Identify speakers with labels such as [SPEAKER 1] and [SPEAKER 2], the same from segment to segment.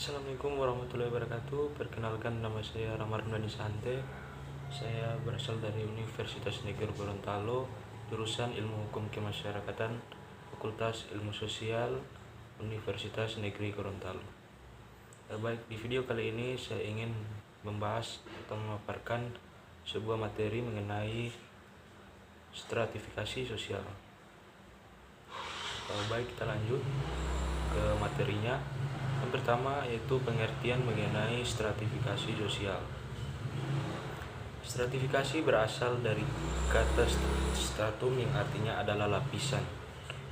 [SPEAKER 1] Assalamualaikum warahmatullahi wabarakatuh. Perkenalkan, nama saya Ramardan Sante. Saya berasal dari Universitas Negeri Gorontalo, jurusan Ilmu Hukum Kemasyarakatan, Fakultas Ilmu Sosial, Universitas Negeri Gorontalo. Baik, di video kali ini saya ingin membahas atau memaparkan sebuah materi mengenai stratifikasi sosial. Baik, kita lanjut ke materinya. Yang pertama yaitu pengertian mengenai stratifikasi sosial. Stratifikasi berasal dari kata stratum yang artinya adalah lapisan,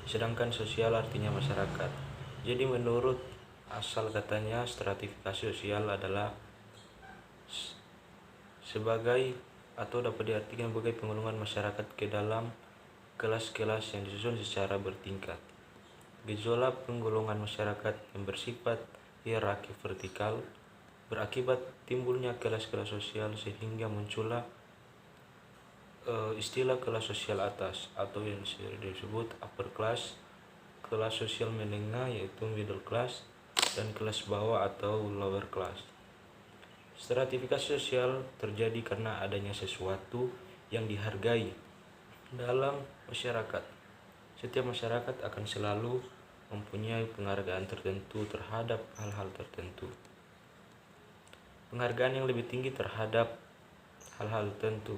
[SPEAKER 1] sedangkan sosial artinya masyarakat. Jadi menurut asal katanya, stratifikasi sosial adalah sebagai atau dapat diartikan sebagai penggolongan masyarakat ke dalam kelas-kelas yang disusun secara bertingkat. Gejolak penggolongan masyarakat yang bersifat hierarki vertikal berakibat timbulnya kelas-kelas sosial sehingga muncullah istilah kelas sosial atas atau yang disebut upper class, kelas sosial menengah yaitu middle class, dan kelas bawah atau lower class. Stratifikasi sosial terjadi karena adanya sesuatu yang dihargai dalam masyarakat. Setiap masyarakat akan selalu mempunyai penghargaan tertentu terhadap hal-hal tertentu. Penghargaan yang lebih tinggi terhadap hal-hal tertentu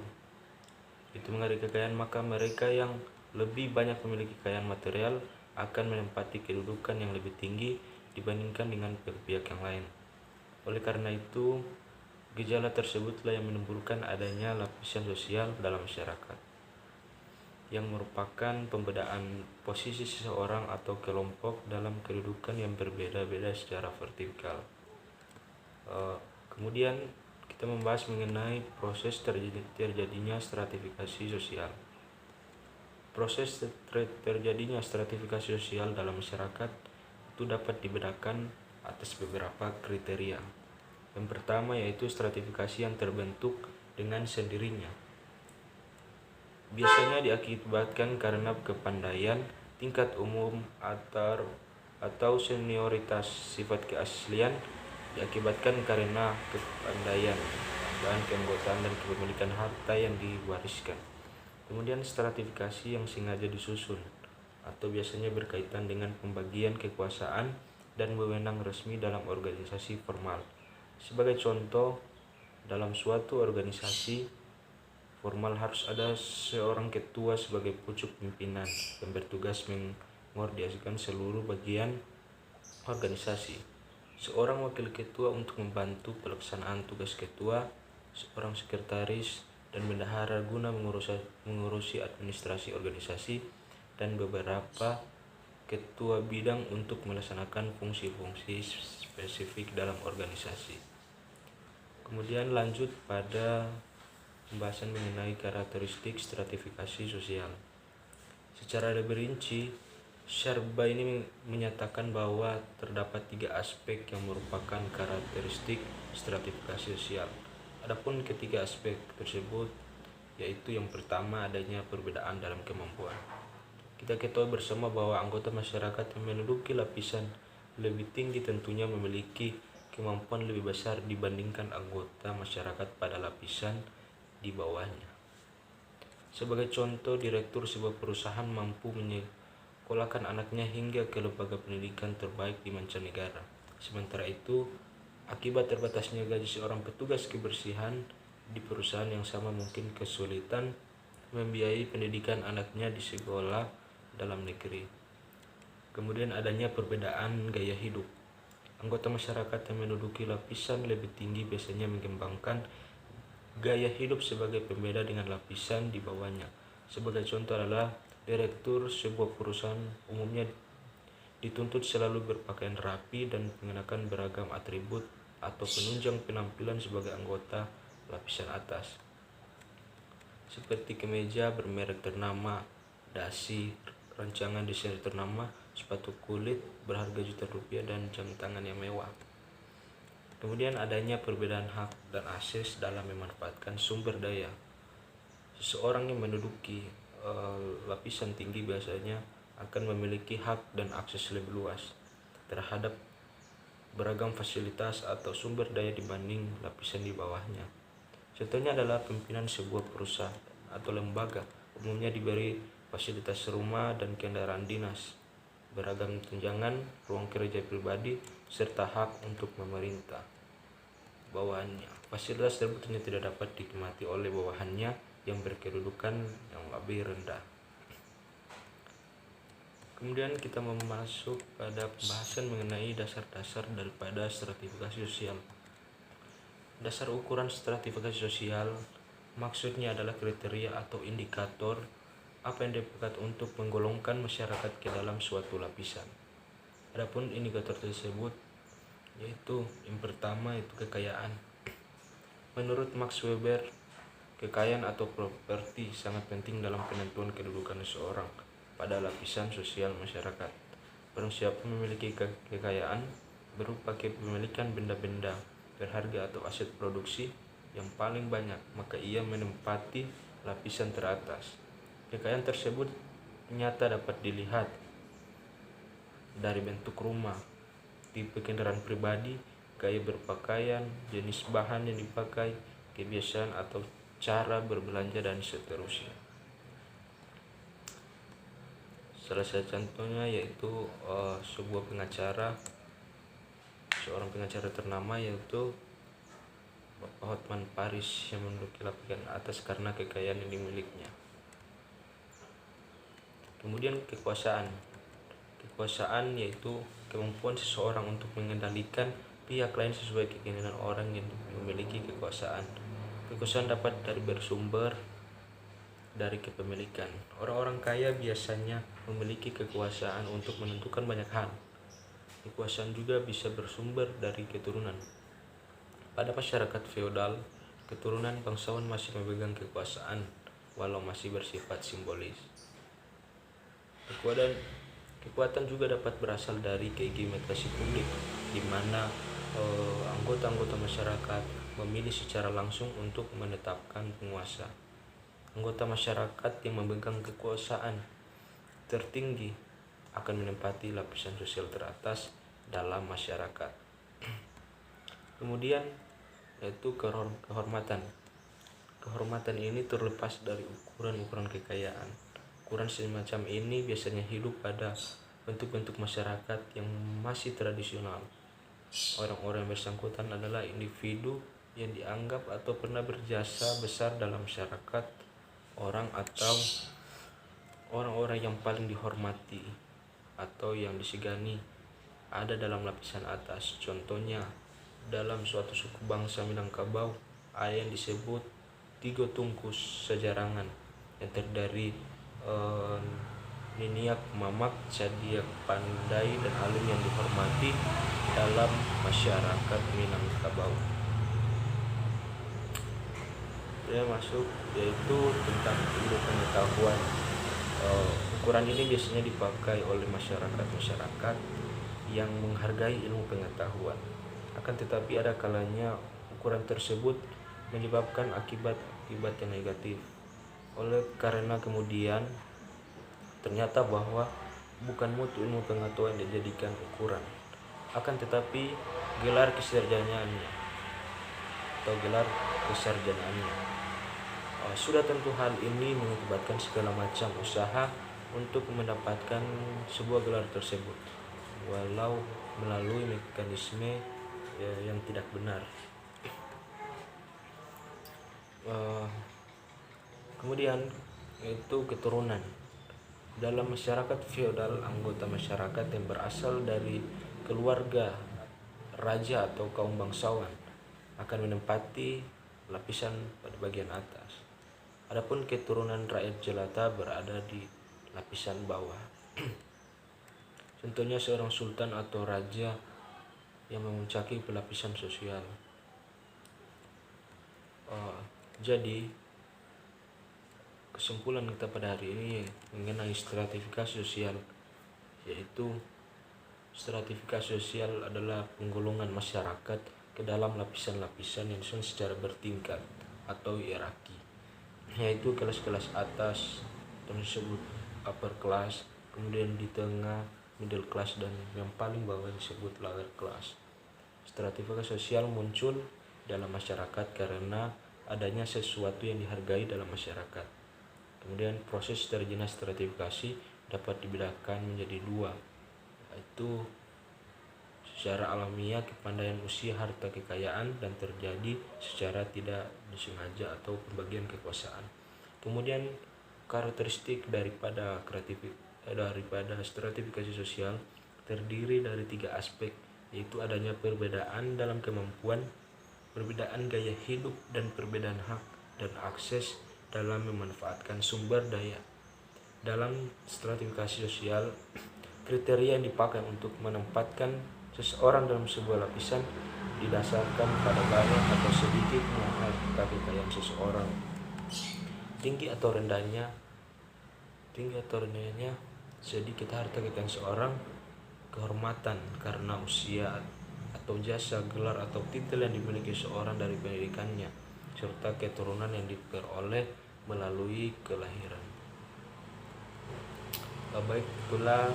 [SPEAKER 1] itu menghargai kekayaan, maka mereka yang lebih banyak memiliki kekayaan material akan menempati kedudukan yang lebih tinggi dibandingkan dengan pihak yang lain. Oleh karena itu, gejala tersebutlah yang menimbulkan adanya lapisan sosial dalam masyarakat, yang merupakan pembedaan posisi seseorang atau kelompok dalam kedudukan yang berbeda-beda secara vertikal. Kemudian kita membahas mengenai proses terjadinya stratifikasi sosial. Proses terjadinya stratifikasi sosial dalam masyarakat itu dapat dibedakan atas beberapa kriteria. Yang pertama yaitu stratifikasi yang terbentuk dengan sendirinya. Biasanya diakibatkan karena kepandaian, tingkat umum, atau senioritas. Sifat keaslian diakibatkan karena kepandaian dan keanggotaan dan kepemilikan harta yang diwariskan. Kemudian stratifikasi yang sengaja disusun atau biasanya berkaitan dengan pembagian kekuasaan dan wewenang resmi dalam organisasi formal. Sebagai contoh, dalam suatu organisasi formal harus ada seorang ketua sebagai pucuk pimpinan yang bertugas mengkoordinasikan seluruh bagian organisasi. Seorang wakil ketua untuk membantu pelaksanaan tugas ketua, seorang sekretaris dan bendahara guna mengurusi administrasi organisasi, dan beberapa ketua bidang untuk melaksanakan fungsi-fungsi spesifik dalam organisasi. Kemudian lanjut pada pembahasan mengenai karakteristik stratifikasi sosial. Secara lebih rinci, Syarba ini menyatakan bahwa terdapat 3 aspek yang merupakan karakteristik stratifikasi sosial. Adapun ketiga aspek tersebut yaitu yang pertama, adanya perbedaan dalam kemampuan. Kita ketahui bersama bahwa anggota masyarakat yang menduduki lapisan lebih tinggi tentunya memiliki kemampuan lebih besar dibandingkan anggota masyarakat pada lapisan di bawahnya. Sebagai contoh, direktur sebuah perusahaan mampu menyekolahkan anaknya hingga ke lembaga pendidikan terbaik di mancanegara. Sementara itu, akibat terbatasnya gaji seorang petugas kebersihan di perusahaan yang sama mungkin kesulitan membiayai pendidikan anaknya di sekolah dalam negeri. Kemudian adanya perbedaan gaya hidup. Anggota masyarakat yang menduduki lapisan lebih tinggi biasanya mengembangkan gaya hidup sebagai pembeda dengan lapisan di bawahnya. Sebagai contoh adalah direktur sebuah perusahaan umumnya dituntut selalu berpakaian rapi dan mengenakan beragam atribut atau penunjang penampilan sebagai anggota lapisan atas, seperti kemeja bermerek ternama, dasi, rancangan desain ternama, sepatu kulit berharga juta rupiah, dan jam tangan yang mewah. Kemudian adanya perbedaan hak dan akses dalam memanfaatkan sumber daya. Seseorang yang menduduki lapisan tinggi biasanya akan memiliki hak dan akses lebih luas terhadap beragam fasilitas atau sumber daya dibanding lapisan di bawahnya. Contohnya adalah pimpinan sebuah perusahaan atau lembaga umumnya diberi fasilitas rumah dan kendaraan dinas, beragam tunjangan, ruang kerja pribadi, serta hak untuk memerintah bawahannya. Fasilitas tersebut hanya tidak dapat dinikmati oleh bawahannya yang berkedudukan yang lebih rendah. Kemudian kita masuk pada pembahasan mengenai dasar-dasar daripada stratifikasi sosial. Dasar ukuran stratifikasi sosial maksudnya adalah kriteria atau indikator apa yang dipakai untuk menggolongkan masyarakat ke dalam suatu lapisan. Adapun indikator tersebut yaitu yang pertama itu kekayaan. Menurut Max Weber, kekayaan atau properti sangat penting dalam penentuan kedudukan seseorang pada lapisan sosial masyarakat. Barang siapa memiliki kekayaan berupa kepemilikan benda-benda berharga atau aset produksi yang paling banyak, maka ia menempati lapisan teratas. Kekayaan tersebut nyata dapat dilihat dari bentuk rumah, tipe kendaraan pribadi, gaya berpakaian, jenis bahan yang dipakai, kebiasaan atau cara berbelanja, dan seterusnya. Salah satu contohnya yaitu seorang pengacara ternama yaitu Bapak Hotman Paris yang menduduki lapisan atas karena kekayaan yang dimilikinya. Kemudian kekuasaan yaitu kemampuan seseorang untuk mengendalikan pihak lain sesuai keinginan orang yang memiliki kekuasaan. Kekuasaan dapat bersumber dari kepemilikan. Orang-orang kaya biasanya memiliki kekuasaan untuk menentukan banyak hal. Kekuasaan juga bisa bersumber dari keturunan. Pada masyarakat feodal, keturunan bangsawan masih memegang kekuasaan walau masih bersifat simbolis. Kekuatan juga dapat berasal dari kegenerasi publik, di mana anggota-anggota masyarakat memilih secara langsung untuk menetapkan penguasa. Anggota masyarakat yang memegang kekuasaan tertinggi akan menempati lapisan sosial teratas dalam masyarakat. Kemudian yaitu kehormatan. Kehormatan ini terlepas dari ukuran-ukuran kekayaan. Ukuran semacam ini biasanya hidup pada bentuk-bentuk masyarakat yang masih tradisional. Orang-orang yang bersangkutan adalah individu yang dianggap atau pernah berjasa besar dalam masyarakat, atau orang-orang yang paling dihormati atau yang disegani ada dalam lapisan atas. Contohnya, dalam suatu suku bangsa Minangkabau ada yang disebut Tigo Tungkus Sejarangan yang terdiri Niniak, Mamak, Cadiak, Pandai, dan Alim yang dihormati dalam masyarakat Minangkabau. Dia masuk yaitu tentang ilmu pengetahuan. Ukuran ini biasanya dipakai oleh masyarakat yang menghargai ilmu pengetahuan. Akan tetapi ada kalanya ukuran tersebut menyebabkan akibat-akibat yang negatif. Oleh karena kemudian ternyata bahwa bukan mutu ilmu pengetahuan yang dijadikan ukuran, akan tetapi gelar kesarjanaannya atau gelar kesarjanaannya. Sudah tentu hal ini mengakibatkan segala macam usaha untuk mendapatkan sebuah gelar tersebut, walau melalui mekanisme yang tidak benar. Kemudian yaitu keturunan. Dalam masyarakat feodal, anggota masyarakat yang berasal dari keluarga raja atau kaum bangsawan akan menempati lapisan pada bagian atas. Adapun keturunan rakyat jelata berada di lapisan bawah. Contohnya seorang sultan atau raja yang memuncaki pelapisan sosial. Jadi kesimpulan kita pada hari ini mengenai stratifikasi sosial, yaitu stratifikasi sosial adalah penggolongan masyarakat ke dalam lapisan-lapisan yang disusun secara bertingkat atau hierarki, yaitu kelas-kelas atas disebut upper class, kemudian di tengah middle class, dan yang paling bawah disebut lower class. Stratifikasi sosial muncul dalam masyarakat karena adanya sesuatu yang dihargai dalam masyarakat. Kemudian proses terjadinya stratifikasi dapat dibedakan menjadi dua, yaitu secara alamiah kepandaian usia harta kekayaan dan terjadi secara tidak disengaja atau pembagian kekuasaan. Kemudian karakteristik daripada stratifikasi sosial terdiri dari 3 aspek, yaitu adanya perbedaan dalam kemampuan, perbedaan gaya hidup, dan perbedaan hak dan akses dalam memanfaatkan sumber daya. Dalam stratifikasi sosial, kriteria yang dipakai untuk menempatkan seseorang dalam sebuah lapisan didasarkan pada banyak atau sedikitnya harta kekayaan seseorang. Tinggi atau rendahnya sedikit harta kekayaan seseorang, kehormatan karena usia atau jasa, gelar atau titel yang dimiliki seorang dari pendidikannya, serta keturunan yang diperoleh melalui kelahiran. Baik, itulah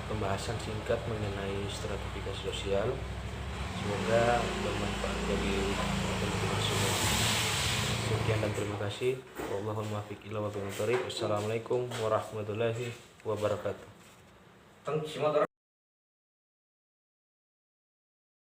[SPEAKER 1] pembahasan singkat mengenai stratifikasi sosial. Semoga bermanfaat bagi teman-teman semua. Sekian dan terima kasih. Wallahul muwaffiq ila aqwamit thoriq. Wassalamualaikum warahmatullahi wabarakatuh.